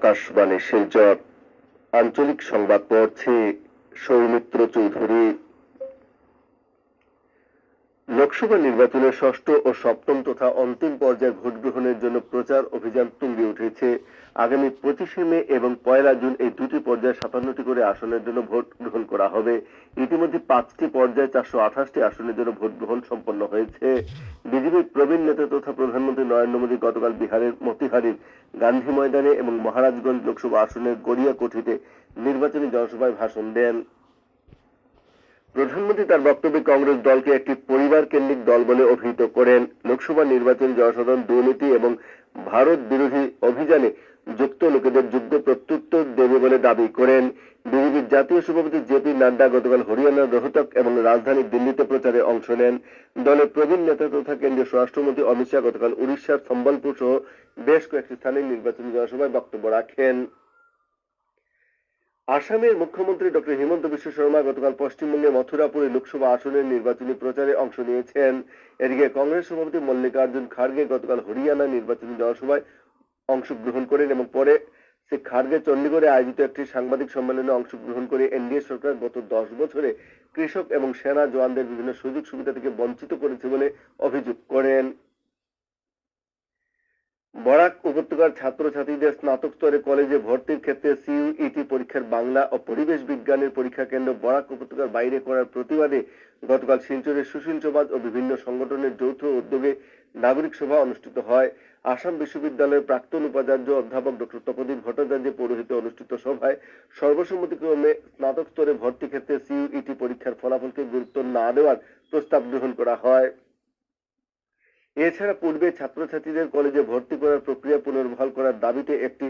আকাশবাণী শিলচর আঞ্চলিক সংবাদ পড়ছি সৌমিত্র চৌধুরী। লোকসভা নির্বাচনের ষষ্ঠ ও সপ্তম তথা অন্তিম পর্যায়ে ভোট গ্রহণের জন্য প্রচার অভিযান তুঙ্গে উঠেছে। আগামী 25শে মে এবং 1 জুন এই দুটি পর্যায়ে 57টি করে আসনের জন্য ভোট গ্রহণ করা হবে। ইতিমধ্যে 5টি পর্যায়ে 428টি আসনের জন্য ভোট গ্রহণ সম্পন্ন হয়েছে। বিজেপির প্রবীণ নেতা তথা প্রধানমন্ত্রী নরেন্দ্র মোদী গতকাল বিহারের মতিহারির গান্ধী ময়দানে এবং মহারাজগঞ্জ লোকসভা আসনের গড়িয়াকঠিতে নির্বাচনী জনসভায় ভাষণ দেন। প্রধানমন্ত্রী তার বক্তব্যে কংগ্রেস দলকে একটি পরিবার কেন্দ্রিক দল বলে অভিহিত করেন। লোকসভা নির্বাচনে জনসাধারণ দুর্নীতি এবং ভারত বিরোধী অভিযানে যুক্ত লোকেদের যোগ্য প্রত্যুত্তর দেবে বলে দাবি করেন। বিজেপির জাতীয় সভাপতি জেপি নাড্ডা গতকাল হরিয়ানার রোহতক এবং রাজধানী দিল্লিতে প্রচারে অংশ নেন। দলের প্রবীণ নেতা তথা কেন্দ্রীয় স্বরাষ্ট্রমন্ত্রী অমিত শাহ গতকাল উড়িষ্যার সম্বলপুর সহ বেশ কয়েকটি স্থানে নির্বাচনী জনসভায় বক্তব্য রাখেন। আসামের মুখ্যমন্ত্রী ডক্টর হিমন্ত বিশ্ব শর্মা গতকাল পশ্চিমবঙ্গের মথুরাপুরে লোকসভা আসনের নির্বাচনী প্রচারে অংশ নিয়েছেন। এদিকে কংগ্রেস সভাপতি মল্লিকার্জুন খাড়গে গতকাল হরিয়ানা নির্বাচনী জনসভায় অংশগ্রহণ করেন এবং পরে শ্রী খাড়গে চণ্ডীগড়ে আয়োজিত একটি সাংবাদিক সম্মেলনে অংশগ্রহণ করে এনডিএ সরকার গত 10 বছরে কৃষক এবং সেনা জওয়ানদের বিভিন্ন সুযোগ সুবিধা থেকে বঞ্চিত করেছে বলে অভিযোগ করেন। বরাক উপত্যকার ছাত্রছাত্রীদের স্নাতক স্তরে কলেজে ভর্তির ক্ষেত্রে সিইউইটি পরীক্ষার বাংলা ও পরিবেশ বিজ্ঞানের পরীক্ষা কেন্দ্র বরাক উপত্যকার বাইরে করার প্রতিবাদে গতকাল শিলচরে সুশীল সমাজ ও বিভিন্ন সংগঠনের যৌথ উদ্যোগে নাগরিক সভা অনুষ্ঠিত হয়। আসাম বিশ্ববিদ্যালয়ের প্রাক্তন উপাচার্য অধ্যাপক ডক্টর তপোদীপ ভট্টাচার্যের পৌরোহিত্যে অনুষ্ঠিত সভায় সর্বসম্মতিক্রমে স্নাতক স্তরে ভর্তি ক্ষেত্রে সিইউইটি পরীক্ষার ফলাফলকে গুরুত্ব না দেওয়ার প্রস্তাব গ্রহণ করা হয়। এছাড়া পূর্বে ছাত্রছাত্রীদের কলেজে ভর্তি করার প্রক্রিয়া পুনর্বহাল করার দাবিতে একটি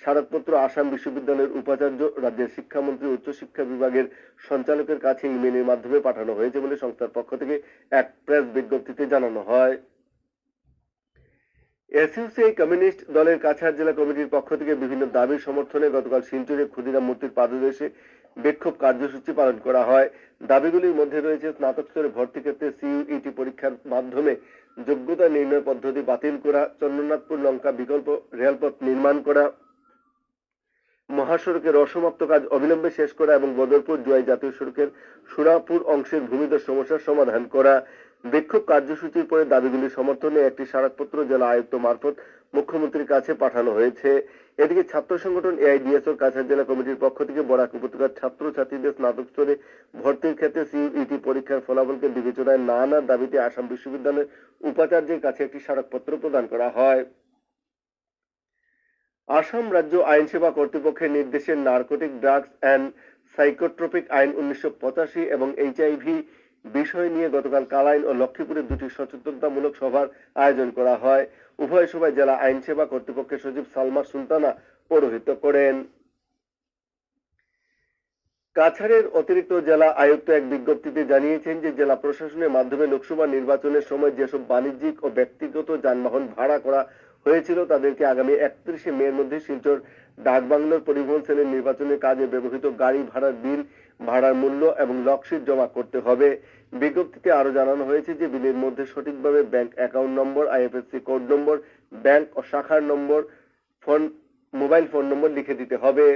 স্মারকপত্র আসাম বিশ্ববিদ্যালয়ের উপাচার্য, রাজ্যের শিক্ষামন্ত্রী, উচ্চশিক্ষা বিভাগের সঞ্চালকের কাছে ইমেইলের মাধ্যমে পাঠানো হয়েছে বলে সংস্থার পক্ষ থেকে এক প্রেস বিজ্ঞপ্তিতে জানানো হয়। এসইউসিআই কমিউনিস্ট দলের কাছাড় জেলা কমিটির পক্ষ থেকে বিভিন্ন দাবির সমর্থনে গতকাল শিলচরে ক্ষুদিরাম মূর্তির পাদদেশে বিক্ষোভ কার্যসূচি পালন করা হয়। দাবিগুলির মধ্যে রয়েছে স্নাতক স্তরে ভর্তি ক্ষেত্রে সিইউইটি পরীক্ষার মাধ্যমে যোগ্যতা নির্ণয় পদ্ধতি বাতিল করা, চন্দ্রনাথপুর লঙ্কা বিকল্প রেলপথ নির্মাণ করা, মহাসড়কের অসমাপ্ত কাজ অবিলম্বে শেষ করা এবং বদরপুর জুয়াই জাতীয় সড়কের সুরাপুর অংশের ভূমিধস সমস্যার সমাধান করা। বিক্ষোভ কার্যসূচির পরে দাবিগুলির সমর্থনে একটি স্মারকপত্র জেলা আয়ুক্ত মারফত মুখ্যমন্ত্রীর কাছে পাঠানো হয়েছে। এদিকে ছাত্র সংগঠন এআইডিএসওর কাছাড় জেলা কমিটির পক্ষ থেকে বরাক উপত্যকার ছাত্রছাত্রীদের স্নাতক স্তরে ভর্তির ক্ষেত্রে সিইউইটি পরীক্ষার ফলাফলকে বিবেচনায় না আনার দাবিতে আসাম বিশ্ববিদ্যালয়ের উপাচার্যের কাছে একটি স্মারকপত্র প্রদান করা হয়। আসাম রাজ্য আইনসেবা কর্তৃপক্ষের নির্দেশে নার্কোটিক ড্রাগস অ্যান্ড সাইকোট্রপিক আইন 1985 এবং এইচআইভি বিষয় নিয়ে গতকাল কালাইন ও লক্ষ্মীপুরে দুটি সচেতনতামূলক সভার আয়োজন করা হয়। উভয় সভায় জেলা আইনসেবা কর্তৃপক্ষের সচিব সালমা সুলতানা পৌরোহিত্য করেন। কাছাড়ের অতিরিক্ত জেলা আয়ুক্ত এক বিজ্ঞপ্তিতে জানিয়েছেন যে জেলা প্রশাসনের মাধ্যমে লোকসভা নির্বাচনের সময় যেসব বাণিজ্যিক ও ব্যক্তিগত যানবাহন ভাড়া করা হয়েছিল তাদেরকে আগামী 31শে মের মধ্যে শিলচর ডাকবাংলোর পরিবহন সেলের নির্বাচনের কাজে ব্যবহৃত গাড়ি ভাড়ার বিল, ভাড়ার মূল্য এবং লকশিট জমা করতে হবে। বিজ্ঞপ্তিতে আরো জানানো হয়েছে যে বিলের মধ্যে সঠিকভাবে bank account number, IFSC code number, bank ও শাখার নম্বর, মোবাইল ফোন নম্বর লিখে দিতে হবে।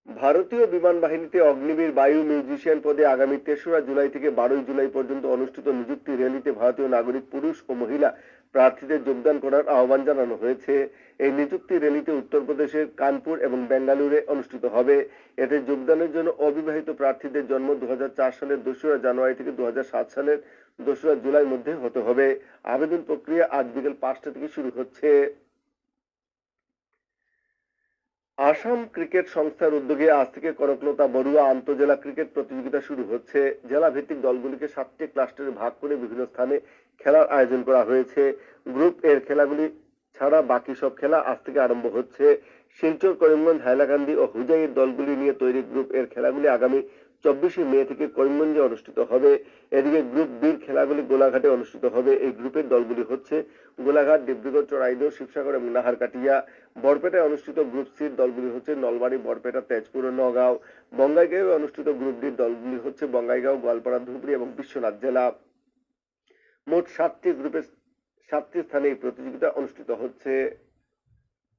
ভারতীয় বিমান বাহিনীতে অগ্নিবীর বায়ু মিউজিশিয়ান পদে আগামী 3রা জুলাই থেকে 12ই জুলাই পর্যন্ত অনুষ্ঠিত নিযুক্তি র্যালিতে ভারতীয় নাগরিক পুরুষ ও মহিলা প্রার্থীদের যোগদান করার আহ্বান জানানো হয়েছে। এই নিযুক্তি র্যালিতে উত্তরপ্রদেশের কানপুর এবং বেঙ্গালুরুতে অনুষ্ঠিত হবে। এতে যোগদানের জন্য অবিবাহিত প্রার্থীদের জন্ম 2004 সালের 2রা জানুয়ারি থেকে 2007 সালের 2রা জুলাই মধ্যে হতে হবে। আবেদন প্রক্রিয়া আজ বিকেল 5টা থেকে শুরু হচ্ছে। আসাম ক্রিকেট সংস্থার উদ্যোগে আজ থেকে কনকলতা বড়ুয়া আন্তঃজেলা ক্রিকেট প্রতিযোগিতা শুরু হচ্ছে। জেলা ভিত্তিক দলগুলিকে 7টি ক্লাস্টারে ভাগ করে বিভিন্ন স্থানে খেলার আয়োজন করা হয়েছে। গ্রুপ এর খেলাগুলি ছাড়া বাকি সব খেলা আজ থেকে আরম্ভ হচ্ছে। শিলচর, করিমগঞ্জ, হাইলাকান্দি ও হুজাইয়ের দলগুলি নিয়ে তৈরি গ্রুপ এর খেলাগুলি আগামী 24শে মে থেকে করিমগঞ্জে অনুষ্ঠিত হবে। এদিকে গ্রুপ বির খেলাগুলি গোলাঘাটে অনুষ্ঠিত হবে। এই গ্রুপের দলগুলি হচ্ছে গোলাঘাট, ডিব্রুগড়, চড়াইদহ, শিবসাগর এবং নাহারকাটিয়া। বরপেটায় অনুষ্ঠিত গ্রুপ সির দলগুলি হচ্ছে নলবাড়ী, বরপেটা, তেজপুর ও নগাঁও। বঙ্গাইগাঁওয়ে অনুষ্ঠিত গ্রুপ ডির দলগুলি হচ্ছে বঙ্গাইগাঁও, গোয়ালপাড়া, ধুবড়ী এবং বিশ্বনাথ জেলা। মোট 7টি গ্রুপে 7টি স্থানে এই প্রতিযোগিতা অনুষ্ঠিত হচ্ছে।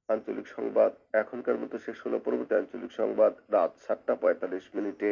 আঞ্চলিক সংবাদ এখনকার মতো শেষ হলো। পরবর্তী আঞ্চলিক সংবাদ রাত ৭টা ৪৫ মিনিটে।